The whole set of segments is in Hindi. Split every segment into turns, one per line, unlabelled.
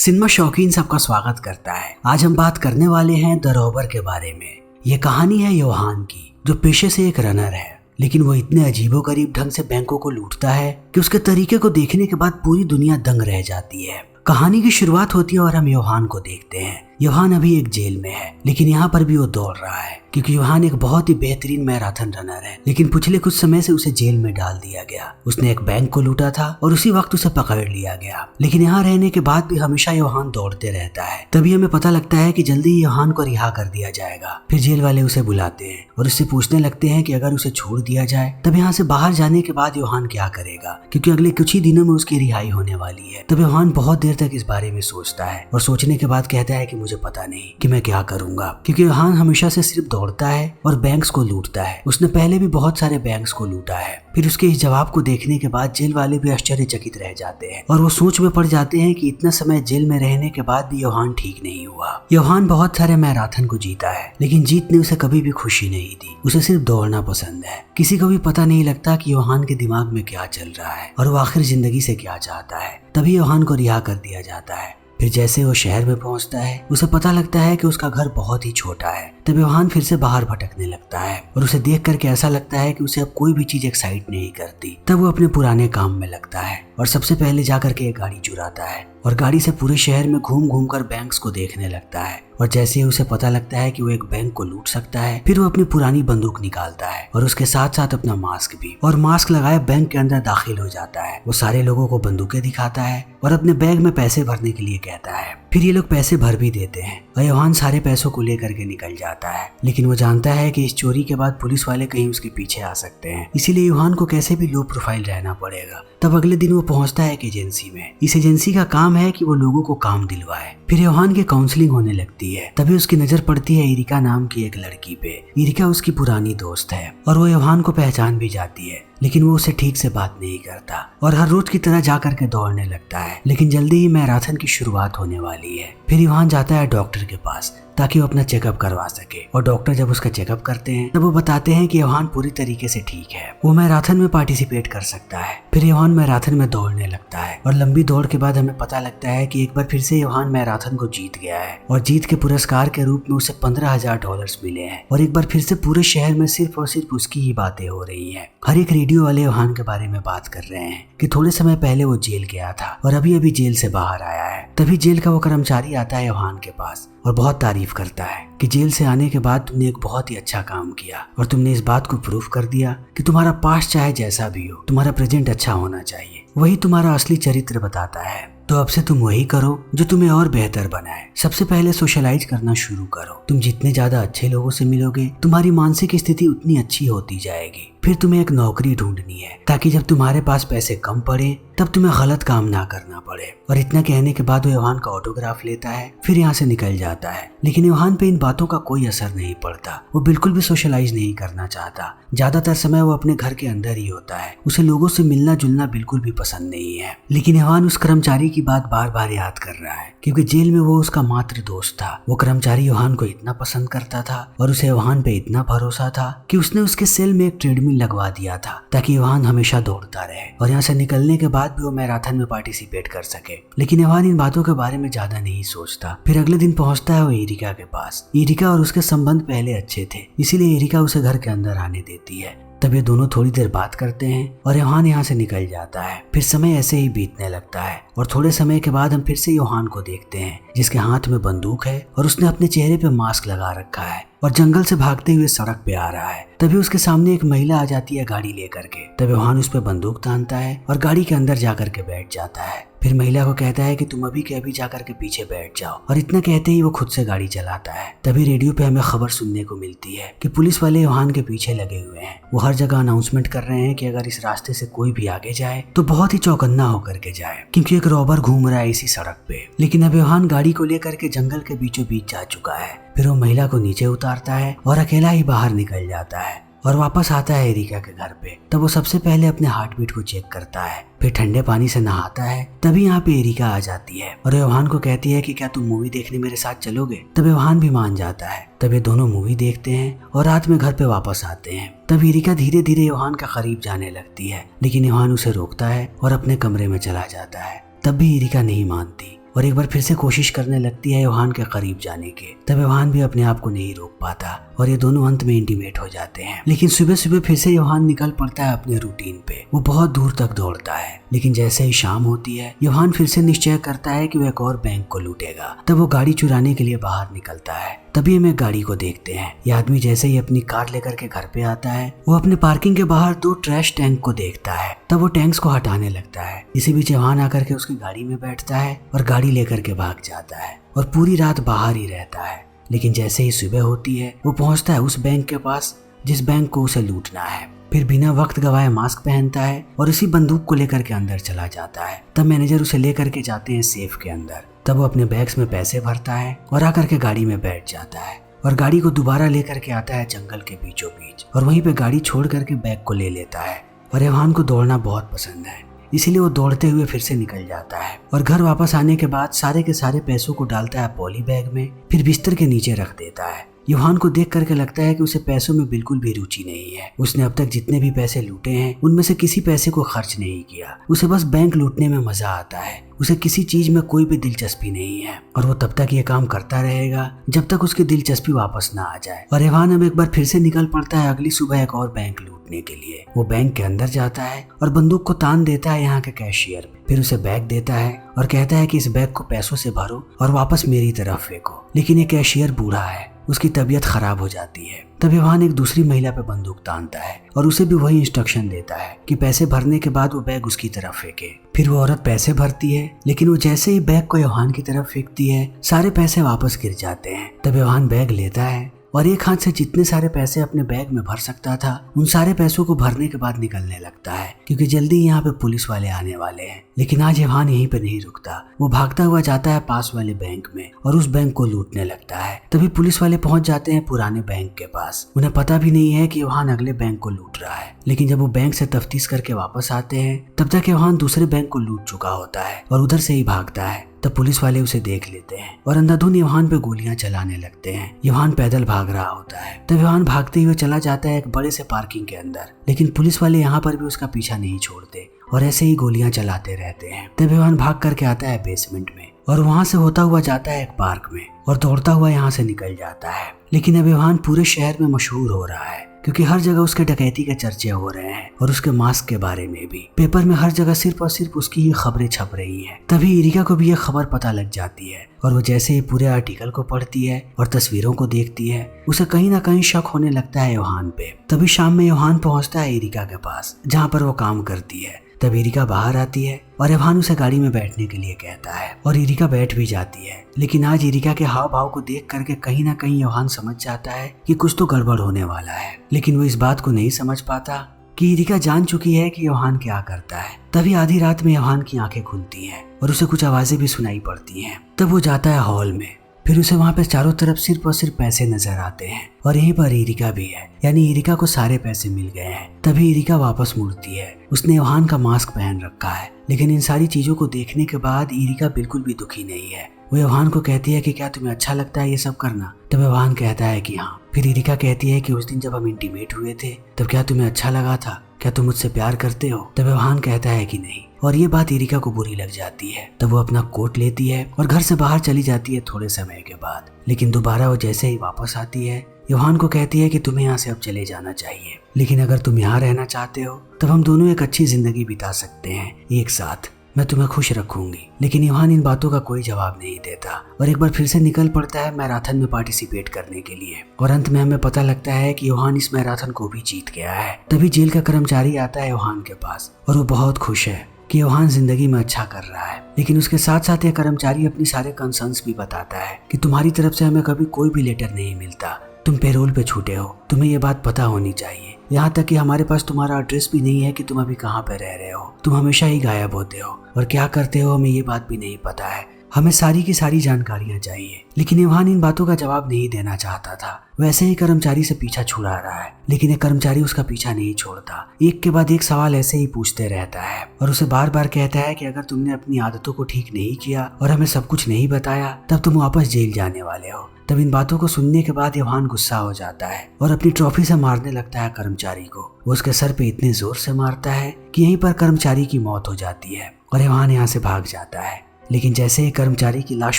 सिनेमा शौकीन सबका स्वागत करता है। आज हम बात करने वाले हैं द रॉबर के बारे में। ये कहानी है योहान की, जो पेशे से एक रनर है, लेकिन वो इतने अजीबोगरीब ढंग से बैंकों को लूटता है कि उसके तरीके को देखने के बाद पूरी दुनिया दंग रह जाती है। कहानी की शुरुआत होती है और हम योहान को देखते हैं। योहान अभी एक जेल में है, लेकिन यहाँ पर भी वो दौड़ रहा है क्योंकि योहान एक बहुत ही बेहतरीन मैराथन रनर है। लेकिन पिछले कुछ समय से उसे जेल में डाल दिया गया। उसने एक बैंक को लूटा था और उसी वक्त उसे पकड़ लिया गया। लेकिन यहाँ रहने के बाद भी हमेशा योहान दौड़ते रहता है। तभी हमें पता लगता है कि जल्दी ही योहान को रिहा कर दिया जाएगा। फिर जेल वाले उसे बुलाते हैं और उससे पूछने लगते हैं कि अगर उसे छोड़ दिया जाए तब यहाँ से बाहर जाने के बाद योहान क्या करेगा, क्योंकि अगले कुछ ही दिनों में उसकी रिहाई होने वाली है। तब योहान बहुत देर तक इस बारे में सोचता है और सोचने के बाद कहता है कि मुझे पता नहीं कि मैं क्या करूंगा, क्योंकि योहान हमेशा से सिर्फ दौड़ता है और बैंक्स को लूटता है। उसने पहले भी बहुत सारे बैंक्स को लूटा है। फिर उसके इस जवाब को देखने के बाद जेल वाले भी आश्चर्यचकित रह जाते हैं और वो सोच में पड़ जाते हैं कि इतना समय जेल में रहने के बाद भी योहान ठीक नहीं हुआ। योहान बहुत सारे मैराथन को जीता है, लेकिन जीत ने उसे कभी भी खुशी नहीं दी। उसे सिर्फ दौड़ना पसंद है। किसी को भी पता नहीं लगता कि योहान के दिमाग में क्या चल रहा है और वो आखिर जिंदगी से क्या चाहता है। तभी योहान को रिहा कर दिया जाता है। फिर जैसे वो शहर में पहुंचता है, उसे पता लगता है कि उसका घर बहुत ही छोटा है। तब योहान फिर से बाहर भटकने लगता है और उसे देख करके ऐसा लगता है कि उसे अब कोई भी चीज एक्साइट नहीं करती। तब वो अपने पुराने काम में लगता है और सबसे पहले जाकर के एक गाड़ी चुराता है और गाड़ी से पूरे शहर में घूम घूम कर बैंक्स को देखने लगता है। और जैसे ही उसे पता लगता है कि वो एक बैंक को लूट सकता है, फिर वो अपनी पुरानी बंदूक निकालता है और उसके साथ साथ अपना मास्क भी, और मास्क लगाए बैंक के अंदर दाखिल हो जाता है। वो सारे लोगों को बंदूकें दिखाता है और अपने बैग में पैसे भरने के लिए कहता है। फिर ये लोग पैसे भर भी देते हैं और योहान सारे पैसों को लेकर के निकल जाता है। लेकिन वो जानता है कि इस चोरी के बाद पुलिस वाले कहीं उसके पीछे आ सकते हैं, इसीलिए योहान को कैसे भी लो प्रोफाइल रहना पड़ेगा। तब अगले दिन वो पहुंचता है एक एजेंसी में। इस एजेंसी का काम है कि वो लोगों को काम दिलवाए। फिर योहान की काउंसलिंग होने लगती है। तभी उसकी नजर पड़ती है इरिका नाम की एक लड़की पे। इरिका उसकी पुरानी दोस्त है और वो योहान को पहचान भी जाती है, लेकिन वो उसे ठीक से बात नहीं करता और हर रोज की तरह जा करके दौड़ने लगता है। लेकिन जल्दी ही मैराथन की शुरुआत होने वाली है। फिर योहान जाता है डॉक्टर के पास ताकि वो अपना चेकअप करवा सके, और डॉक्टर जब उसका चेकअप करते हैं तब वो बताते हैं कि योहान पूरी तरीके से ठीक है, वो मैराथन में पार्टिसिपेट कर सकता है। फिर योहान मैराथन में दौड़ने लगता है और लंबी दौड़ के बाद हमें पता लगता है कि एक बार फिर से योहान मैराथन को जीत गया है और जीत के पुरस्कार के रूप में उसे $15,000 मिले हैं। और एक बार फिर से पूरे शहर में सिर्फ और सिर्फ उसकी ही बातें हो रही है। हर एक रेडियो वाले योहान के बारे में बात कर रहे हैं कि थोड़े समय पहले वो जेल गया था और अभी अभी जेल से बाहर आया है। तभी जेल का वो कर्मचारी आता है योहान के पास और बहुत तारीफ करता है कि जेल से आने के बाद तुमने एक बहुत ही अच्छा काम किया और तुमने इस बात को प्रूफ कर दिया कि तुम्हारा पास्ट चाहे जैसा भी हो, तुम्हारा प्रेजेंट अच्छा होना चाहिए। वही तुम्हारा असली चरित्र बताता है। तो अब से तुम वही करो जो तुम्हें और बेहतर बनाए। सबसे पहले सोशलाइज करना शुरू करो। तुम जितने ज्यादा अच्छे लोगों से मिलोगे, तुम्हारी मानसिक स्थिति उतनी अच्छी होती जाएगी। फिर तुम्हें एक नौकरी ढूंढनी है ताकि जब तुम्हारे पास पैसे कम पड़े तब तुम्हें गलत काम ना करना पड़े। और इतना कहने के बाद वो योहान का ऑटोग्राफ लेता है, फिर यहाँ से निकल जाता है। लेकिन योहान पे इन बातों का कोई असर नहीं पड़ता। वो बिल्कुल भी सोशलाइज नहीं करना चाहता। ज्यादातर समय वो अपने घर के अंदर ही होता है। उसे लोगों से मिलना जुलना बिल्कुल भी पसंद नहीं है। लेकिन योहान उस कर्मचारी की बात बार बार याद कर रहा है, क्योंकि जेल में वो उसका मात्र दोस्त था। वो कर्मचारी योहान को इतना पसंद करता था और उसे योहान पे इतना भरोसा था कि उसने उसके सेल में एक ट्रेडमिल लगवा दिया था ताकि योहान हमेशा दौड़ता रहे और यहाँ से निकलने के बाद भी वो मैराथन में पार्टिसिपेट कर सके। लेकिन योहान इन बातों के बारे में ज्यादा नहीं सोचता। फिर अगले दिन पहुंचता है वो इरिका के पास। इरिका और उसके संबंध पहले अच्छे थे, इसीलिए इरिका उसे घर के अंदर आने देती है। तब ये दोनों थोड़ी देर बात करते हैं और योहान यहाँ से निकल जाता है। फिर समय ऐसे ही बीतने लगता है और थोड़े समय के बाद हम फिर से योहान को देखते हैं, जिसके हाथ में बंदूक है और उसने अपने चेहरे पे मास्क लगा रखा है और जंगल से भागते हुए सड़क पे आ रहा है। तभी उसके सामने एक महिला आ जाती है गाड़ी लेकर के। तब योहान उस पर बंदूक तानता है और गाड़ी के अंदर जाकर के बैठ जाता है। फिर महिला को कहता है कि तुम अभी के अभी जाकर के पीछे बैठ जाओ, और इतना कहते ही वो खुद से गाड़ी चलाता है। तभी रेडियो पे हमें खबर सुनने को मिलती है कि पुलिस वाले योहान के पीछे लगे हुए हैं। वो हर जगह अनाउंसमेंट कर रहे हैं कि अगर इस रास्ते से कोई भी आगे जाए तो बहुत ही चौकन्ना होकर के जाए, क्योंकि एक रॉबर घूम रहा है इसी सड़क पे। लेकिन अब योहान गाड़ी को लेकर के जंगल के बीचों बीच जा चुका है। फिर वो महिला को नीचे उतारता है और अकेला ही बाहर निकल जाता है और वापस आता है इरिका के घर पे। तब वो सबसे पहले अपने हार्ट बीट को चेक करता है, फिर ठंडे पानी से नहाता है। तभी यहाँ पे इरिका आ जाती है और योहान को कहती है कि क्या तुम मूवी देखने मेरे साथ चलोगे। तब योहान भी मान जाता है। तब ये दोनों मूवी देखते हैं और रात में घर पे वापस आते हैं। तब इरिका धीरे धीरे योहान का करीब जाने लगती है, लेकिन योहान उसे रोकता है और अपने कमरे में चला जाता है। तब भी इरिका नहीं मानती और एक बार फिर से कोशिश करने लगती है योहान के करीब जाने के। तब योहान भी अपने आप को नहीं रोक पाता और ये दोनों अंत में इंटीमेट हो जाते हैं। लेकिन सुबह सुबह फिर से योहान निकल पड़ता है अपने रूटीन पे। वो बहुत दूर तक दौड़ता है, लेकिन जैसे ही शाम होती है योहान फिर से निश्चय करता है कि वो एक और बैंक को लूटेगा। तब वो गाड़ी चुराने के लिए बाहर निकलता है। तभी हम एक गाड़ी को देखते हैं। यह आदमी जैसे ही अपनी कार लेकर के घर पे आता है, वो अपने पार्किंग के बाहर 2 ट्रैश टैंक को देखता है। तब वो टैंक्स को हटाने लगता है। इसी बीच योहान आकर के उसकी गाड़ी में बैठता है और गाड़ी लेकर के भाग जाता है और पूरी रात बाहर ही रहता है। लेकिन जैसे ही सुबह होती है वो पहुंचता है उस बैंक के पास जिस बैंक को उसे लूटना है। फिर बिना वक्त गवाए मास्क पहनता है और उसी बंदूक को लेकर के अंदर चला जाता है। तब मैनेजर उसे लेकर के जाते हैं सेफ के अंदर। तब वो अपने बैग्स में पैसे भरता है और आकर के गाड़ी में बैठ जाता है और गाड़ी को दोबारा लेकर के आता है जंगल के बीचों बीच और वहीं पे गाड़ी छोड़ करके बैग को ले लेता है। और योहान को दौड़ना बहुत पसंद है, इसीलिए वो दौड़ते हुए फिर से निकल जाता है और घर वापस आने के बाद सारे के सारे पैसों को डालता है पॉली बैग में, फिर बिस्तर के नीचे रख देता है। योहान को देख करके लगता है कि उसे पैसों में बिल्कुल भी रुचि नहीं है। उसने अब तक जितने भी पैसे लूटे हैं उनमें से किसी पैसे को खर्च नहीं किया। उसे बस बैंक लूटने में मजा आता है। उसे किसी चीज में कोई भी दिलचस्पी नहीं है और वो तब तक ये काम करता रहेगा जब तक उसकी दिलचस्पी वापस ना आ जाए। और योहान अब एक बार फिर से निकल पड़ता है अगली सुबह एक और बैंक लूटने के लिए। वो बैंक के अंदर जाता है और बंदूक को तान देता है यहाँ के कैशियर में। फिर उसे बैग देता है और कहता है कि इस बैग को पैसों से भरो और वापस मेरी तरफ फेंको। लेकिन ये कैशियर बूढ़ा है, उसकी तबीयत खराब हो जाती है। तब योहान एक दूसरी महिला पे बंदूक तानता है और उसे भी वही इंस्ट्रक्शन देता है कि पैसे भरने के बाद वो बैग उसकी तरफ फेंके। फिर वो औरत पैसे भरती है, लेकिन वो जैसे ही बैग को योहान की तरफ फेंकती है सारे पैसे वापस गिर जाते हैं। तब योहान बैग लेता है और एक हाथ से जितने सारे पैसे अपने बैग में भर सकता था उन सारे पैसों को भरने के बाद निकलने लगता है, क्योंकि जल्दी यहाँ पे पुलिस वाले आने वाले हैं। लेकिन आज योहान यहीं पे नहीं रुकता। वो भागता हुआ जाता है पास वाले बैंक में और उस बैंक को लूटने लगता है। तभी पुलिस वाले पहुंच जाते हैं पुराने बैंक के पास। उन्हें पता भी नहीं है कि योहान अगले बैंक को लूट रहा है। लेकिन जब वो बैंक से तफ्तीश करके वापस आते हैं तब तक योहान दूसरे बैंक को लूट चुका होता है और उधर से ही भागता है। तब पुलिस वाले उसे देख लेते हैं और अंधाधुंध योहान पे गोलियां चलाने लगते हैं। योहान पैदल भाग रहा होता है। तब योहान भागते हुए चला जाता है एक बड़े से पार्किंग के अंदर, लेकिन पुलिस वाले यहाँ पर भी उसका पीछा नहीं छोड़ते और ऐसे ही गोलियां चलाते रहते हैं। तब योहान भाग करके आता है बेसमेंट में और वहां से होता हुआ जाता है एक पार्क में और दौड़ता हुआ यहाँ से निकल जाता है। लेकिन अब योहान पूरे शहर में मशहूर हो रहा है, क्योंकि हर जगह उसके डकैती के चर्चे हो रहे हैं और उसके मास्क के बारे में भी। पेपर में हर जगह सिर्फ और सिर्फ उसकी ही खबरें छप रही हैं। तभी इरिका को भी ये खबर पता लग जाती है और वो जैसे ही पूरे आर्टिकल को पढ़ती है और तस्वीरों को देखती है उसे कहीं ना कहीं शक होने लगता है योहान पे। तभी शाम में योहान पहुंचता है इरिका के पास जहाँ पर वो काम करती है। तब इरिका बाहर आती है और योहान उसे गाड़ी में बैठने के लिए कहता है और इरिका बैठ भी जाती है। लेकिन आज इरिका के हाव भाव को देख करके कहीं ना कहीं योहान समझ जाता है कि कुछ तो गड़बड़ होने वाला है। लेकिन वो इस बात को नहीं समझ पाता कि इरिका जान चुकी है कि योहान क्या करता है। तभी आधी रात में योहान की आंखें खुलती हैं और उसे कुछ आवाजें भी सुनाई पड़ती हैं। तब वो जाता है हॉल में। फिर उसे वहाँ पे चारों तरफ सिर्फ और सिर्फ पैसे नजर आते हैं और यहीं पर इरिका भी है, यानी इरिका को सारे पैसे मिल गए हैं। तभी इरिका वापस मुड़ती है। उसने योहान का मास्क पहन रखा है, लेकिन इन सारी चीजों को देखने के बाद इरिका बिल्कुल भी दुखी नहीं है। वो योहान को कहती है कि क्या तुम्हें अच्छा लगता है ये सब करना? तब योहान कहता है कि हाँ। फिर इरिका कहती है कि उस दिन जब हम इंटीमेट हुए थे तब क्या तुम्हें अच्छा लगा था? क्या तुम मुझसे प्यार करते हो? तब योहान कहता है कि नहीं, और ये बात इरिका को बुरी लग जाती है। तब वो अपना कोट लेती है और घर से बाहर चली जाती है थोड़े समय के बाद। लेकिन दोबारा वो जैसे ही वापस आती है योहान को कहती है कि तुम्हें यहाँ से अब चले जाना चाहिए, लेकिन अगर तुम यहाँ रहना चाहते हो तब हम दोनों एक अच्छी जिंदगी बिता सकते हैं एक साथ, मैं तुम्हें खुश रखूंगी। लेकिन योहान इन बातों का कोई जवाब नहीं देता और एक बार फिर से निकल पड़ता है मैराथन में पार्टिसिपेट करने के लिए। और अंत में हमें पता लगता है कि योहान इस मैराथन को भी जीत गया है। तभी जेल का कर्मचारी आता है योहान के पास और वो बहुत खुश है कि योहान जिंदगी में अच्छा कर रहा है। लेकिन उसके साथ साथ ये कर्मचारी अपनी सारे कंसर्न्स भी बताता है कि तुम्हारी तरफ से हमें कभी कोई भी लेटर नहीं मिलता, तुम पेरोल पे छूटे हो, तुम्हें ये बात पता होनी चाहिए। यहाँ तक कि हमारे पास तुम्हारा एड्रेस भी नहीं है कि तुम अभी कहाँ पे रह रहे हो, तुम हमेशा ही गायब होते हो और क्या करते हो हमें ये बात भी नहीं पता है, हमें सारी की सारी जानकारियां चाहिए। लेकिन योहान इन बातों का जवाब नहीं देना चाहता था। वैसे ही कर्मचारी से पीछा छुड़ा रहा है, लेकिन ये कर्मचारी उसका पीछा नहीं छोड़ता। एक के बाद एक सवाल ऐसे ही पूछते रहता है और उसे बार बार कहता है कि अगर तुमने अपनी आदतों को ठीक नहीं किया और हमें सब कुछ नहीं बताया तब तुम वापस जेल जाने वाले हो। तब इन बातों को सुनने के बाद योहान गुस्सा हो जाता है और अपनी ट्रॉफी से मारने लगता है कर्मचारी को। वो उसके सर पे इतने जोर से मारता है कि यहीं पर कर्मचारी की मौत हो जाती है और योहान यहाँ से भाग जाता है। लेकिन जैसे ही कर्मचारी की लाश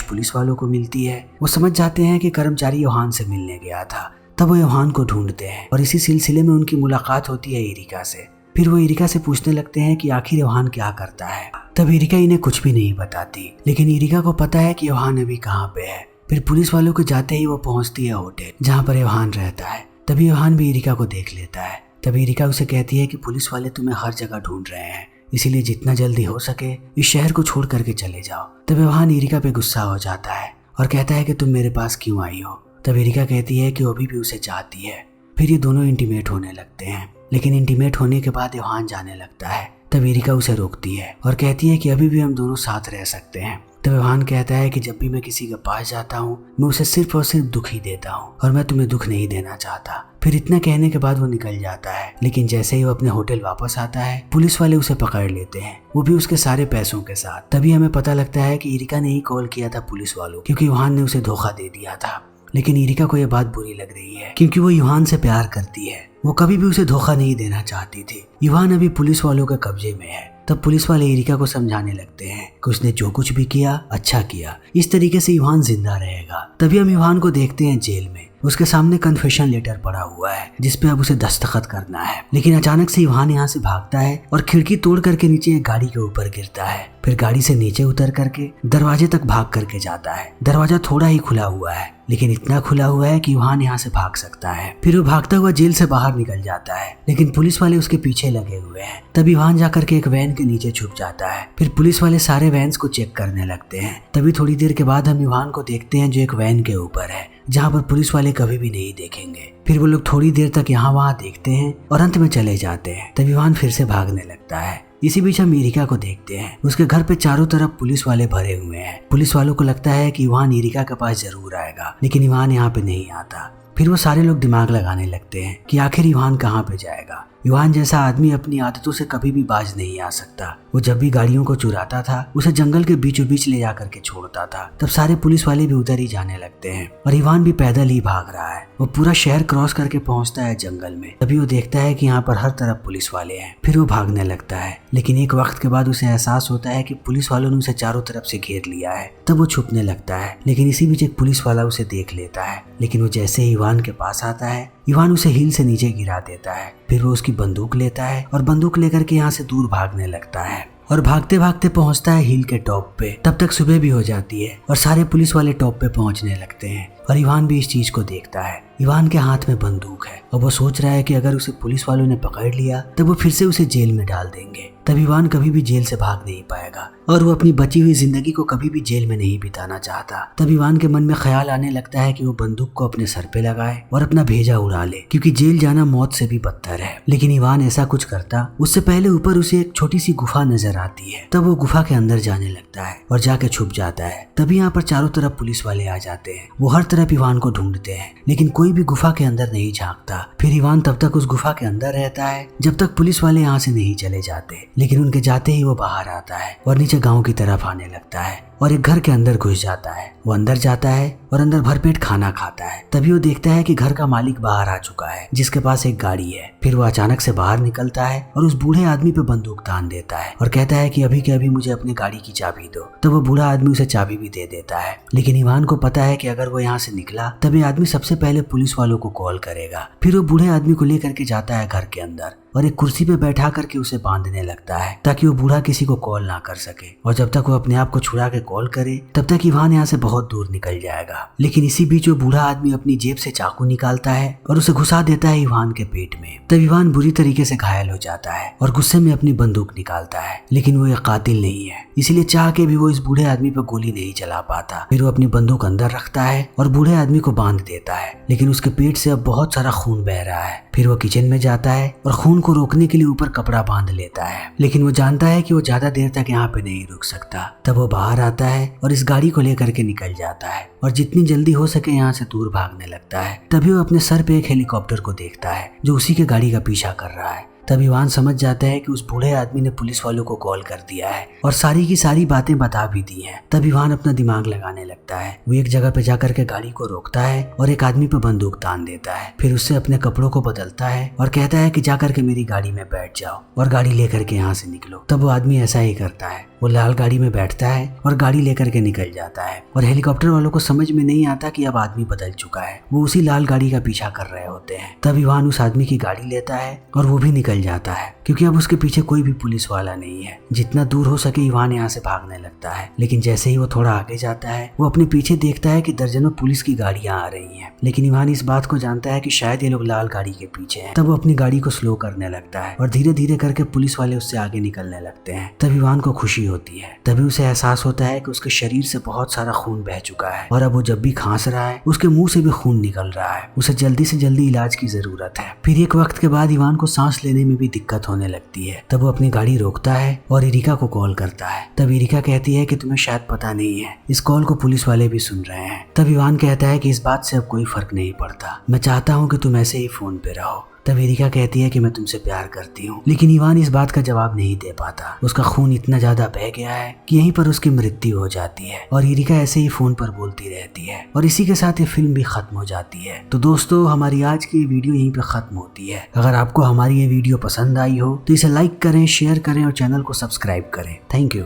पुलिस वालों को मिलती है, वो समझ जाते हैं कि कर्मचारी योहान से मिलने गया था। तब वो योहान को ढूंढते हैं और इसी सिलसिले में उनकी मुलाकात होती है एरिका से। फिर वो एरिका से पूछने लगते हैं कि आखिर योहान क्या करता है। तब एरिका इन्हें कुछ भी नहीं बताती, लेकिन एरिका को पता है कि योहान अभी कहाँ पे है। फिर पुलिस वालों को जाते ही वो पहुंचती है होटल जहाँ पर योहान रहता है। तभी योहान भी एरिका को देख लेता है। तभी एरिका उसे कहती है कि पुलिस वाले तुम्हें हर जगह ढूंढ रहे हैं, इसीलिए जितना जल्दी हो सके इस शहर को छोड़ करके चले जाओ। तब योहान एरिका पे गुस्सा हो जाता है और कहता है कि तुम मेरे पास क्यों आई हो। तब एरिका कहती है कि वो अभी भी उसे चाहती है। फिर ये दोनों इंटीमेट होने लगते हैं, लेकिन इंटीमेट होने के बाद योहान जाने लगता है। तब एरिका उसे रोकती है और कहती है कि अभी भी हम दोनों साथ रह सकते हैं। तब योहान कहता है कि जब भी मैं किसी के पास जाता हूँ मैं उसे सिर्फ और सिर्फ दुख ही देता हूँ और मैं तुम्हें दुख नहीं देना चाहता। फिर इतना कहने के बाद वो निकल जाता है, लेकिन जैसे ही वो अपने होटल वापस आता है पुलिस वाले उसे पकड़ लेते हैं, वो भी उसके सारे पैसों के साथ। तभी हमें पता लगता है कि एरिका ने ही कॉल किया था पुलिस वालों, क्योंकि योहान ने उसे धोखा दे दिया था। लेकिन एरिका को यह बात बुरी लग रही है क्योंकि वो योहान से प्यार करती है। वो कभी भी उसे धोखा नहीं देना चाहती थी। योहान अभी पुलिस वालों के कब्जे में है। तब पुलिस वाले एरिका को समझाने लगते हैं कि उसने जो कुछ भी किया अच्छा किया, इस तरीके से योहान जिंदा रहेगा। तभी हम योहान को देखते हैं जेल में। उसके सामने कन्फेशन लेटर पड़ा हुआ है जिसपे अब उसे दस्तखत करना है। लेकिन अचानक से योहान यहाँ से भागता है और खिड़की तोड़ करके नीचे एक गाड़ी के ऊपर गिरता है। फिर गाड़ी से नीचे उतर करके दरवाजे तक भाग करके जाता है। दरवाजा थोड़ा ही खुला हुआ है, लेकिन इतना खुला हुआ है कि योहान यहाँ से भाग सकता है। फिर वो भागता हुआ जेल से बाहर निकल जाता है, लेकिन पुलिस वाले उसके पीछे लगे हुए हैं। तभी योहान जाकर के एक वैन के नीचे छुप जाता है। फिर पुलिस वाले सारे वैन्स को चेक करने लगते हैं। तभी थोड़ी देर के बाद हम योहान को देखते हैं जो एक वैन के ऊपर है, जहाँ पर पुलिस वाले कभी भी नहीं देखेंगे। फिर वो लोग थोड़ी देर तक यहाँ वहाँ देखते हैं और अंत में चले जाते हैं। तभी योहान फिर से भागने लगता है। इसी बीच हम एरिका को देखते हैं। उसके घर पे चारों तरफ पुलिस वाले भरे हुए हैं। पुलिस वालों को लगता है कि योहान एरिका के पास जरूर आएगा, लेकिन योहान यहाँ पे नहीं आता। फिर वो सारे लोग दिमाग लगाने लगते हैं कि आखिर योहान कहाँ पे जाएगा। योहान जैसा आदमी अपनी आदतों से कभी भी बाज नहीं आ सकता। वो जब भी गाड़ियों को चुराता था उसे जंगल के बीचों बीच ले जाकर के छोड़ता था। तब सारे पुलिस वाले भी उधर ही जाने लगते हैं और योहान भी पैदल ही भाग रहा है। वो पूरा शहर क्रॉस करके पहुंचता है जंगल में। तभी वो देखता है कि यहाँ पर हर तरफ पुलिस वाले हैं। फिर वो भागने लगता है, लेकिन एक वक्त के बाद उसे एहसास होता है कि पुलिस वालों ने उसे चारों तरफ से घेर लिया है। तब वो छुपने लगता है, लेकिन इसी बीच एक पुलिस वाला उसे देख लेता है। लेकिन वो जैसे ही योहान के पास आता है, योहान उसे हील से नीचे गिरा देता है। फिर वो उसकी बंदूक लेता है और बंदूक लेकर के यहाँ से दूर भागने लगता है और भागते भागते पहुंचता है हील के टॉप पे। तब तक सुबह भी हो जाती है और सारे पुलिस वाले टॉप पे पहुंचने लगते हैं और योहान भी इस चीज को देखता है। योहान के हाथ में बंदूक है और वो सोच रहा है कि अगर उसे पुलिस वालों ने पकड़ लिया तब वो फिर से उसे जेल में डाल देंगे। तब योहान कभी भी जेल से भाग नहीं पाएगा और वो अपनी बची हुई जिंदगी को कभी भी जेल में नहीं बिताना चाहता। तब योहान के मन में ख्याल आने लगता है कि वो बंदूक को अपने सर पे लगाए और अपना भेजा उड़ा ले, क्योंकि जेल जाना मौत से भी बदतर है। लेकिन योहान ऐसा कुछ करता उससे पहले ऊपर उसे एक छोटी सी गुफा नजर आती है। तब वो गुफा के अंदर जाने लगता है और जाके छुप जाता है। तभी यहाँ पर चारों तरफ पुलिस वाले आ जाते हैं। वो हर तरफ योहान को ढूंढते हैं, लेकिन कोई भी गुफा के अंदर नहीं झांकता। फिर योहान तब तक उस गुफा के अंदर रहता है जब तक पुलिस वाले यहाँ से नहीं चले जाते। लेकिन उनके जाते ही वो बाहर आता है और नीचे गांव की तरफ आने लगता है और एक घर के अंदर घुस जाता है। वो अंदर जाता है और अंदर भरपेट खाना खाता है। तभी वो देखता है कि घर का मालिक बाहर आ चुका है, जिसके पास एक गाड़ी है। फिर वो अचानक से बाहर निकलता है और उस बूढ़े आदमी पे बंदूक तान देता है और कहता है कि अभी के अभी मुझे अपनी गाड़ी की चाबी दो। तब वो बूढ़ा आदमी उसे चाबी भी दे देता है। लेकिन योहान को पता है कि अगर वो यहाँ से निकला तब ये आदमी सबसे पहले पुलिस वालों को कॉल करेगा। फिर वो बूढ़े आदमी को लेकर के जाता है घर के अंदर और एक कुर्सी पे बैठा करके उसे बांधने लगता है ताकि वो बूढ़ा किसी को कॉल ना कर सके। और जब तक वो अपने आप को छुड़ा के कॉल करे तब तक योहान यहाँ से बहुत दूर निकल जाएगा। लेकिन इसी बीच वो बूढ़ा आदमी अपनी जेब से चाकू निकालता है और उसे घुसा देता है योहान के पेट में। तब योहान बुरी तरीके से घायल हो जाता है और गुस्से में अपनी बंदूक निकालता है, लेकिन वो एक कातिल नहीं है, इसलिए चाह के भी वो इस बूढ़े आदमी पर गोली नहीं चला पाता। फिर वो अपनी बंदूक अंदर रखता है और बूढ़े आदमी को बांध देता है, लेकिन उसके पेट से अब बहुत सारा खून बह रहा है। फिर वो किचन में जाता है और खून को रोकने के लिए ऊपर कपड़ा बांध लेता है, लेकिन वो जानता है कि वो ज्यादा देर तक यहाँ पे नहीं रुक सकता। तब वो बाहर आता है और इस गाड़ी को लेकर के निकल जाता है और जितनी जल्दी हो सके यहाँ से दूर भागने लगता है। तभी वो अपने सर पे एक हेलीकॉप्टर को देखता है जो उसी के गाड़ी का पीछा कर रहा है। तब योहान समझ जाता है कि उस बूढ़े आदमी ने पुलिस वालों को कॉल कर दिया है और सारी की सारी बातें बता भी दी हैं। तब योहान अपना दिमाग लगाने लगता है। वो एक जगह पे जाकर के गाड़ी को रोकता है और एक आदमी पे बंदूक तान देता है। फिर उससे अपने कपड़ों को बदलता है और कहता है कि जाकर के मेरी गाड़ी में बैठ जाओ और गाड़ी लेकर के यहाँ से निकलो। तब वो आदमी ऐसा ही करता है। वो लाल गाड़ी में बैठता है और गाड़ी लेकर के निकल जाता है और हेलीकॉप्टर वालों को समझ में नहीं आता कि अब आदमी बदल चुका है। वो उसी लाल गाड़ी का पीछा कर रहे होते हैं। तब इवान उस आदमी की गाड़ी लेता है और वो भी निकल जाता है क्योंकि अब उसके पीछे कोई भी पुलिस वाला नहीं है। जितना दूर हो सके इवान यहाँ से भागने लगता है, लेकिन जैसे ही वो थोड़ा आगे जाता है वो अपने पीछे देखता है कि दर्जनों पुलिस की गाड़ियां आ रही हैं। लेकिन इवान इस बात को जानता है कि शायद ये लोग लाल गाड़ी के पीछे हैं। तब वो अपनी गाड़ी को स्लो करने लगता है और धीरे धीरे करके पुलिस वाले उससे आगे निकलने लगते हैं। तब इवान को खुशी होती है। तभी उसे एहसास होता है कि उसके शरीर से बहुत सारा खून बह चुका है और अब वो जब भी खांस रहा है उसके मुंह से भी खून निकल रहा है। उसे जल्दी से जल्दी इलाज की जरूरत है। फिर एक वक्त के बाद इवान को सांस लेने में भी दिक्कत होने लगती है। तब वो अपनी गाड़ी रोकता है और इरिका को कॉल करता है। तब इरिका कहती है कि तुम्हें शायद पता नहीं है, इस कॉल को पुलिस वाले भी सुन रहे हैं। तब इवान कहता है कि इस बात से अब कोई फर्क नहीं पड़ता, मैं चाहता हूँ कि तुम ऐसे ही फोन पे रहो। तब इरिका कहती है कि मैं तुमसे प्यार करती हूँ, लेकिन इवान इस बात का जवाब नहीं दे पाता। उसका खून इतना ज्यादा बह गया है कि यहीं पर उसकी मृत्यु हो जाती है और इरिका ऐसे ही फोन पर बोलती रहती है और इसी के साथ ये फिल्म भी खत्म हो जाती है। तो दोस्तों, हमारी आज की वीडियो यहीं पे खत्म होती है। अगर आपको हमारी ये वीडियो पसंद आई हो तो इसे लाइक करें, शेयर करें और चैनल को सब्सक्राइब करें। Thank you.